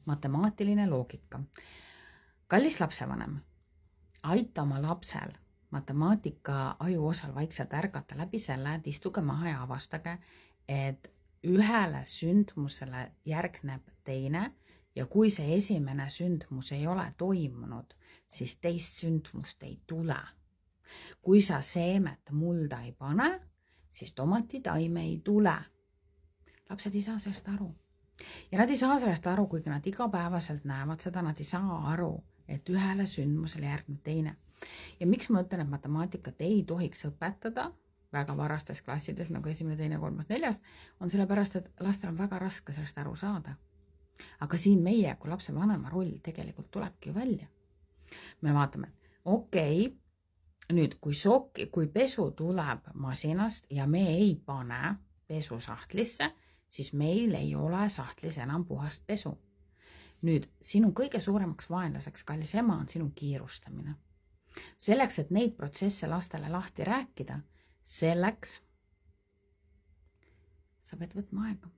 matemaatiline loogika. Kallis lapsevanem, aita oma lapsel matemaatika ajuosal vaikselt ärgata läbi selle, et istuge maha ja avastage, et ühele sündmusele järgneb teine ja kui see esimene sündmus ei ole toimunud, siis teist sündmust ei tule. Kui sa seemet mulda ei pane, siis tomatitaime ei tule. Lapsed ei saa sellest aru. Ja nad ei saa sellest aru, kuigi nad igapäevaselt näevad seda, nad ei saa aru, et ühele sündmusele järgneb teine. Ja miks ma ütlen, et matemaatikat ei tohiks õpetada väga varastes klassides, nagu 1., 2., 3., 4, on sellepärast, et lastel on väga raske sellest aru saada. Aga siin meie kui lapse vanema roll tegelikult tulebki välja. Me vaatame, okei, nüüd kui pesu tuleb masinast ja me ei pane pesu sahtlisse, siis meil ei ole sahtlis enam puhast pesu. Nüüd, sinu kõige suuremaks vaenlaseks, kallis ema, on sinu kiirustamine. Selleks, et neid protsesse lastele lahti rääkida, selleks sa pead võtma aega.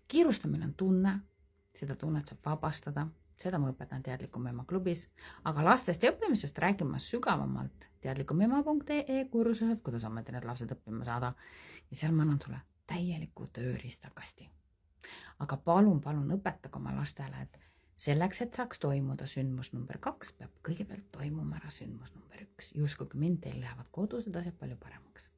Kiirustamine on tunne, seda tunnet saab vabastada, seda ma õpetan Teadlikum Ema klubis, aga lastest ja õppimisest räägime sügavamalt teadlikumema.ee kursused, kuidas ammeti need lapsed õppima saada ja seal ma annan sulle täieliku tööriistakasti. Aga palun õpetage oma lastele, et selleks, et saaks toimuda sündmus number 2, peab kõigepealt toimuma ära sündmus number 1. Juskugi mind, teil lähevad kodused asjad palju paremaks.